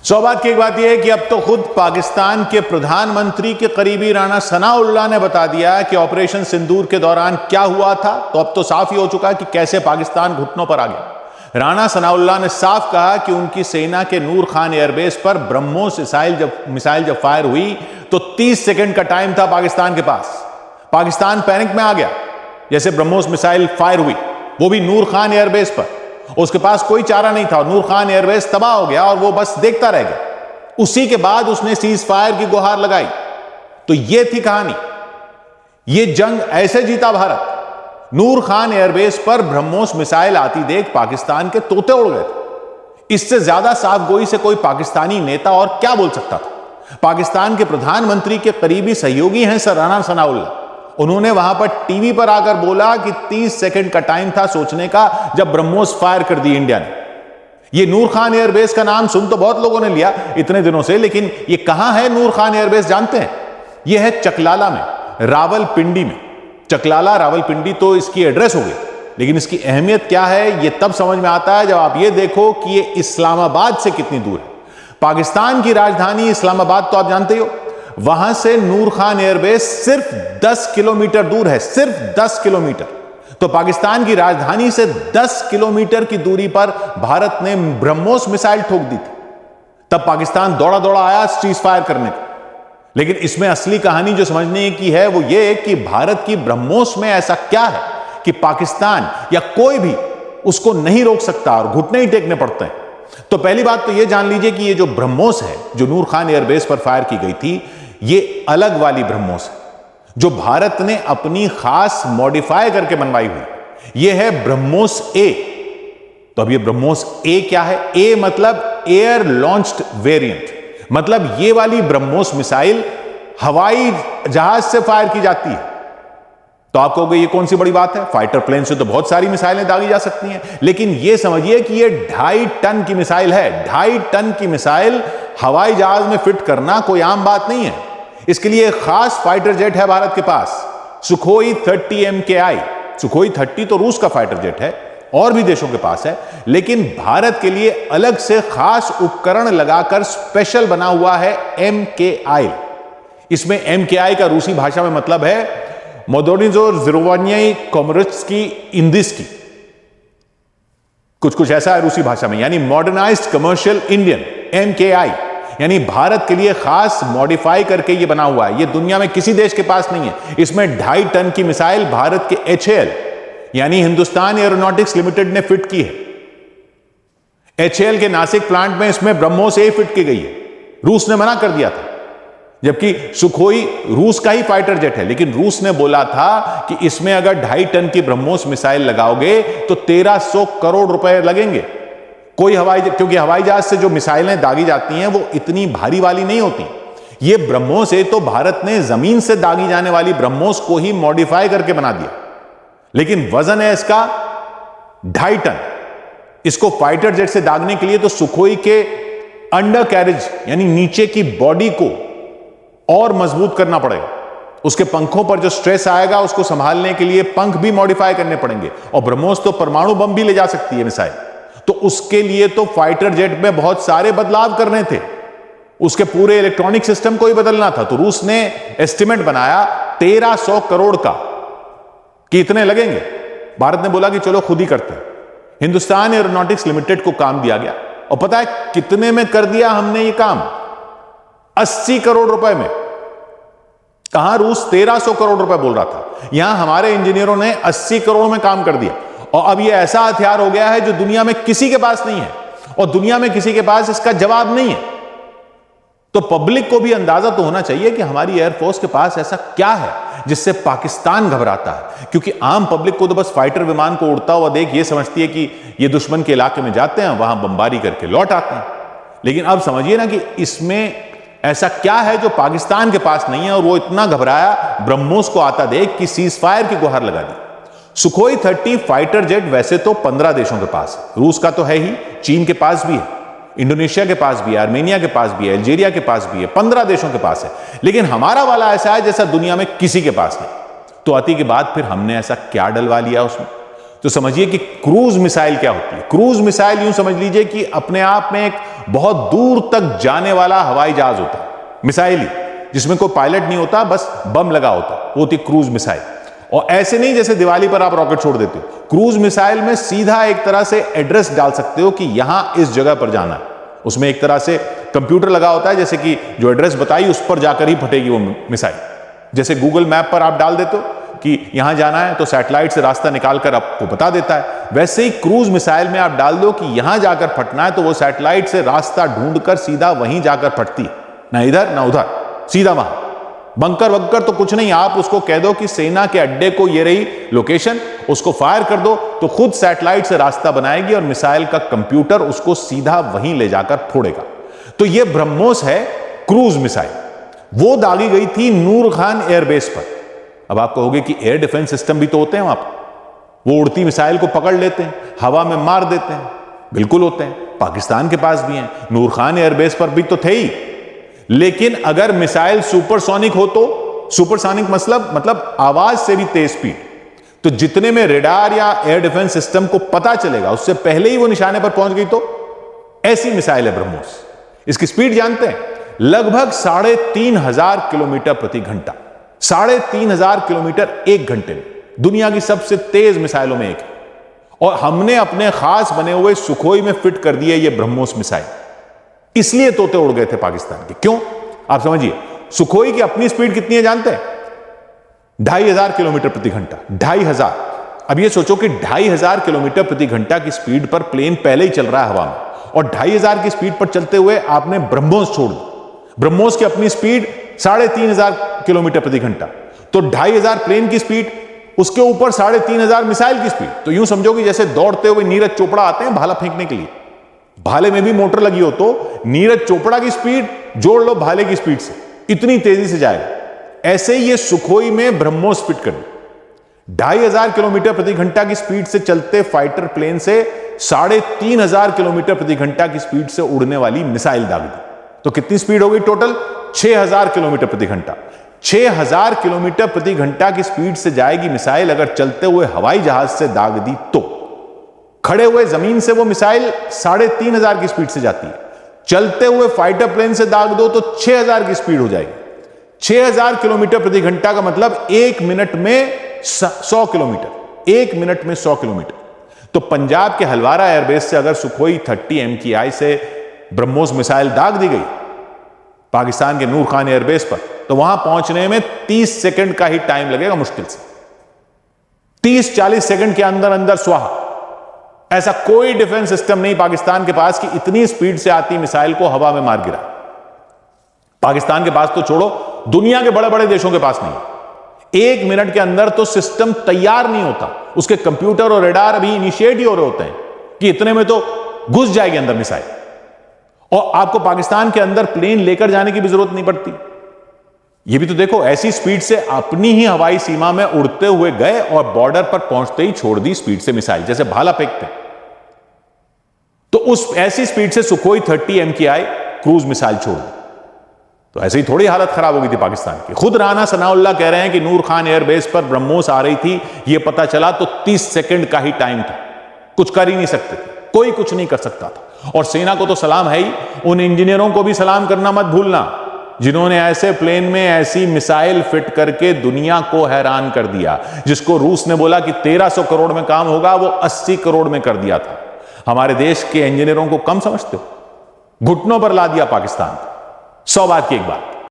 सौभाग्य की एक बात यह है कि अब तो खुद पाकिस्तान के प्रधानमंत्री के करीबी राणा सनाउल्लाह ने बता दिया कि ऑपरेशन सिंदूर के दौरान क्या हुआ था। तो अब तो साफ ही हो चुका कि कैसे पाकिस्तान घुटनों पर आ गया। राणा सनाउल्लाह ने साफ कहा कि उनकी सेना के नूर खान एयरबेस पर ब्रह्मोस मिसाइल जब फायर हुई तो 30 सेकंड का टाइम था पाकिस्तान के पास। पाकिस्तान पैनिक में आ गया जैसे ब्रह्मोस मिसाइल फायर हुई, वो भी नूर खान एयरबेस पर। उसके पास कोई चारा नहीं था, नूर खान एयरबेस तबाह हो गया और वो बस देखता रह गया। उसी के बाद उसने सीज फायर की गुहार लगाई। तो ये थी कहानी। ये जंग ऐसे जीता भारत। नूर खान एयरबेस पर ब्रह्मोस मिसाइल आती देख पाकिस्तान के तोते उड़ गए थे। इससे ज्यादा साफगोई से कोई पाकिस्तानी नेता और क्या बोल सकता था। पाकिस्तान के प्रधानमंत्री के करीबी सहयोगी हैं सर राणा सनाउल्लाह। उन्होंने वहां पर टीवी पर आकर बोला कि 30 सेकंड का टाइम था सोचने का जब ब्रह्मोस फायर कर दी इंडिया ने। ये नूर खान एयरबेस का नाम सुन तो बहुत लोगों ने लिया इतने दिनों से, लेकिन ये कहां है नूर खान एयरबेस जानते हैं? ये है चकलाला में, रावलपिंडी में। चकलाला रावलपिंडी तो इसकी एड्रेस हो गई, लेकिन इसकी अहमियत क्या है ये तब समझ में आता है जब आप ये देखो कि ये इस्लामाबाद से कितनी दूर है। पाकिस्तान की राजधानी इस्लामाबाद तो आप जानते ही हो। वहां से नूर खान एयरबेस सिर्फ 10 किलोमीटर दूर है, सिर्फ 10 किलोमीटर। तो पाकिस्तान की राजधानी से 10 किलोमीटर की दूरी पर भारत ने ब्रह्मोस मिसाइल ठोक दी थी। तब पाकिस्तान दौड़ा दौड़ा आया सीज फायर करने को। लेकिन इसमें असली कहानी जो समझने की है वो ये कि भारत की ब्रह्मोस में ऐसा क्या है कि पाकिस्तान या कोई भी उसको नहीं रोक सकता और घुटने ही टेकने पड़ते हैं। तो पहली बात तो ये जान लीजिए कि ये जो ब्रह्मोस है जो नूर खान एयरबेस पर फायर की गई थी, ये अलग वाली ब्रह्मोस है जो भारत ने अपनी खास मॉडिफाई करके बनवाई हुई। ये है ब्रह्मोस ए। तो अब ये ब्रह्मोस ए क्या है? ए मतलब एयर लॉन्च्ड वेरिएंट। मतलब ये वाली ब्रह्मोस मिसाइल हवाई जहाज से फायर की जाती है। तो आप कहोगे ये कौन सी बड़ी बात है, फाइटर प्लेन से तो बहुत सारी मिसाइलें दागी जा सकती हैं। लेकिन ये समझिए कि ये 2.5 टन की मिसाइल है। 2.5 टन की मिसाइल हवाई जहाज में फिट करना कोई आम बात नहीं है। इसके लिए खास फाइटर जेट है भारत के पास, सुखोई 30 MKI। सुखोई 30 तो रूस का फाइटर जेट है, और भी देशों के पास है, लेकिन भारत के लिए अलग से खास उपकरण लगाकर स्पेशल बना हुआ है MKI। इसमें MKI का रूसी भाषा में मतलब है मोदोनिजोर्ज़रोवानियाई कोमरस्की इंदिस्की। कुछ ऐसा है रूसी भाषा में, यानी मॉडर्नाइज्ड कमर्शियल इंडियन MKI। यानी भारत के लिए खास मॉडिफाई करके ये बना हुआ है। ये दुनिया में किसी देश के पास नहीं है। इसमें 2.5 टन की मिसाइल भारत के HAL यानी हिंदुस्तान एरोनॉटिक्स लिमिटेड ने फिट की है। HAL के नासिक प्लांट में इसमें ब्रह्मोस ए फिट की गई है। रूस ने मना कर दिया था, जबकि सुखोई रूस का ही फाइटर जेट है, लेकिन रूस ने बोला था कि इसमें अगर 2.5 टन की ब्रह्मोस मिसाइल लगाओगे तो 1300 करोड़ रुपए लगेंगे। क्योंकि हवाई जहाज से जो मिसाइलें दागी जाती हैं वो इतनी भारी वाली नहीं होती। ये ब्रह्मोस है तो भारत ने जमीन से दागी जाने वाली ब्रह्मोस को ही मॉडिफाई करके बना दिया, लेकिन वजन है इसका 2.5 टन। इसको फाइटर जेट से दागने के लिए तो सुखोई के अंडर कैरेज यानी नीचे की बॉडी को और मजबूत करना पड़ेगा। उसके पंखों पर जो स्ट्रेस आएगा उसको संभालने के लिए पंख भी मॉडिफाई करने पड़ेंगे। और ब्रह्मोस तो परमाणु बम भी ले जा सकती है मिसाइल, तो उसके लिए तो फाइटर जेट में बहुत सारे बदलाव करने थे। उसके पूरे इलेक्ट्रॉनिक सिस्टम को ही बदलना था। तो रूस ने एस्टिमेट बनाया 1300 करोड़ का कि इतने लगेंगे। भारत ने बोला कि चलो खुद ही करते हैं। हिंदुस्तान एरोनॉटिक्स लिमिटेड को काम दिया गया, और पता है कितने में कर दिया हमने ये काम? 80 करोड़ रुपए में। कहां रूस 1300 करोड़ रुपए बोल रहा था, यहां हमारे इंजीनियरों ने 80 करोड़ में काम कर दिया। और अब यह ऐसा हथियार हो गया है जो दुनिया में किसी के पास नहीं है, और दुनिया में किसी के पास इसका जवाब नहीं है। तो पब्लिक को भी अंदाजा तो होना चाहिए कि हमारी एयरफोर्स के पास ऐसा क्या है जिससे पाकिस्तान घबराता है। क्योंकि आम पब्लिक को तो बस फाइटर विमान को उड़ता हुआ देख ये समझती है कि ये दुश्मन के इलाके में जाते हैं, वहां बमबारी करके लौट आते हैं। लेकिन अब समझिए ना कि इसमें ऐसा क्या है जो पाकिस्तान के पास नहीं है, और वो इतना घबराया ब्रह्मोस को आता देख कि सीज फायर की गुहार लगा दी। सुखोई 30 फाइटर जेट वैसे तो 15 देशों के पास है। रूस का तो है ही, चीन के पास भी है, इंडोनेशिया के पास भी है, आर्मेनिया के पास भी है, अल्जीरिया के पास भी है, 15 देशों के पास है। लेकिन हमारा वाला ऐसा है जैसा दुनिया में किसी के पास नहीं। तो आती के बाद फिर हमने ऐसा क्या डलवा लिया उसमें? तो समझिए कि क्रूज मिसाइल क्या होती है। क्रूज मिसाइल यूं समझ लीजिए कि अपने आप में एक बहुत दूर तक जाने वाला हवाई जहाज होता है, मिसाइल ही, जिसमें कोई पायलट नहीं होता, बस बम लगा होता, वो होती क्रूज मिसाइल। और ऐसे नहीं जैसे दिवाली पर आप रॉकेट छोड़ देते हो, क्रूज मिसाइल में सीधा एक तरह से एड्रेस डाल सकते हो कि यहां इस जगह पर जाना है। उसमें एक तरह से कंप्यूटर लगा होता है, जैसे कि जो एड्रेस बताई उस पर जाकर ही फटेगी वो मिसाइल। जैसे गूगल मैप पर आप डाल देते हो कि यहां जाना है तो सैटेलाइट से रास्ता निकालकर आपको बता देता है, वैसे ही क्रूज मिसाइल में आप डाल दो कि यहां जाकर फटना है तो वो सैटेलाइट से रास्ता ढूंढकर सीधा वहीं जाकर फटती है, ना इधर ना उधर, सीधा वहां। बंकर वंकर तो कुछ नहीं, आप उसको कह दो कि सेना के अड्डे को ये रही लोकेशन, उसको फायर कर दो तो खुद सैटेलाइट से रास्ता बनाएगी और मिसाइल का कंप्यूटर उसको सीधा वहीं ले जाकर फोड़ेगा। तो ये ब्रह्मोस है क्रूज मिसाइल, वो दागी गई थी नूर खान एयरबेस पर। अब आप कहोगे कि एयर डिफेंस सिस्टम भी तो होते हैं वहां पर, वो उड़ती मिसाइल को पकड़ लेते हैं, हवा में मार देते हैं। बिल्कुल होते हैं, पाकिस्तान के पास भी हैं, नूर खान एयरबेस पर भी तो थे ही। लेकिन अगर मिसाइल सुपरसोनिक हो तो, सुपरसोनिक मतलब आवाज से भी तेज स्पीड, तो जितने में रेडार या एयर डिफेंस सिस्टम को पता चलेगा उससे पहले ही वो निशाने पर पहुंच गई, तो ऐसी मिसाइल है ब्रह्मोस। इसकी स्पीड जानते हैं, लगभग 3,500 किलोमीटर प्रति घंटा, 3,500 किलोमीटर एक घंटे में, दुनिया की सबसे तेज मिसाइलों में एक है। और हमने अपने खास बने हुए सुखोई में फिट कर दिए ये ब्रह्मोस मिसाइल, इसलिए तोते उड़ गए थे पाकिस्तान के। क्यों? आप समझिए, सुखोई की अपनी स्पीड कितनी है जानते हैं? 2,500 किलोमीटर प्रति घंटा, 2,500। अब ये सोचो कि 2,500 किलोमीटर प्रति घंटा की स्पीड पर प्लेन पहले ही चल रहा है हवा में, और 2,500 की स्पीड पर चलते हुए आपने ब्रह्मोस छोड़ दी। ब्रह्मोस की अपनी स्पीड 3,500 किलोमीटर प्रति घंटा, तो 2,500 प्लेन की स्पीड, उसके ऊपर 3,500 मिसाइल की स्पीड। तो यूं समझो कि जैसे दौड़ते हुए नीरज चोपड़ा आते हैं भाला फेंकने के लिए, भाले में भी मोटर लगी हो, तो नीरज चोपड़ा की स्पीड जोड़ लो भाले की स्पीड से, इतनी तेजी से जाएगा। ऐसे ही ये सुखोई में ब्रह्मोस फिट कर दी। 2,500 किलोमीटर प्रति घंटा की स्पीड से चलते फाइटर प्लेन से 3,500 किलोमीटर प्रति घंटा की स्पीड से उड़ने वाली मिसाइल दाग दी। तो कितनी स्पीड हो गई टोटल? 6,000 किलोमीटर प्रति घंटा। 6,000 किलोमीटर प्रति घंटा की स्पीड से जाएगी मिसाइल, अगर चलते हुए हवाई जहाज से दाग दी तो। खड़े हुए जमीन से वो मिसाइल 3,500 की स्पीड से जाती है, चलते हुए फाइटर प्लेन से दाग दो तो 6,000 की स्पीड हो जाएगी। 6,000 किलोमीटर प्रति घंटा का मतलब 1 मिनट में 100 किलोमीटर, 1 मिनट में 100 किलोमीटर। तो पंजाब के हलवारा एयरबेस से अगर सुखोई 30 MKI से ब्रह्मोस मिसाइल दाग दी गई पाकिस्तान के नूर खान एयरबेस पर, तो वहां पहुंचने में 30 सेकंड का ही टाइम लगेगा मुश्किल से। 30-40 सेकंड के अंदर अंदर स्वाहा। ऐसा कोई डिफेंस सिस्टम नहीं पाकिस्तान के पास कि इतनी स्पीड से आती मिसाइल को हवा में मार गिरा। पाकिस्तान के पास तो छोड़ो, दुनिया के बड़े बड़े देशों के पास नहीं। 1 मिनट के अंदर तो सिस्टम तैयार नहीं होता, उसके कंप्यूटर और रेडार अभी इनिशिएट ही हो रहे होते हैं कि इतने में तो घुस जाएगी अंदर मिसाइल, और आपको पाकिस्तान के अंदर प्लेन लेकर जाने की भी जरूरत नहीं पड़ती। ये भी तो देखो, ऐसी स्पीड से अपनी ही हवाई सीमा में उड़ते हुए गए और बॉर्डर पर पहुंचते ही छोड़ दी स्पीड से मिसाइल, जैसे भाला फेंकते। तो उस ऐसी स्पीड से सुखोई 30 MKI क्रूज मिसाइल छोड़ दी। तो ऐसे ही थोड़ी हालत खराब हो गई थी पाकिस्तान की। खुद राना सनाउल्लाह कह रहे हैं कि नूर खान एयरबेस पर ब्रह्मोस आ रही थी, यह पता चला तो 30 सेकंड का ही टाइम था, कुछ कर ही नहीं सकते थे, कोई कुछ नहीं कर सकता था। और सेना को तो सलाम है ही, उन इंजीनियरों को भी सलाम करना मत भूलना जिन्होंने ऐसे प्लेन में ऐसी मिसाइल फिट करके दुनिया को हैरान कर दिया। जिसको रूस ने बोला कि 1300 करोड़ में काम होगा, वो 80 करोड़ में कर दिया था। हमारे देश के इंजीनियरों को कम समझते हो? घुटनों पर ला दिया पाकिस्तान। 100 बात की एक बात,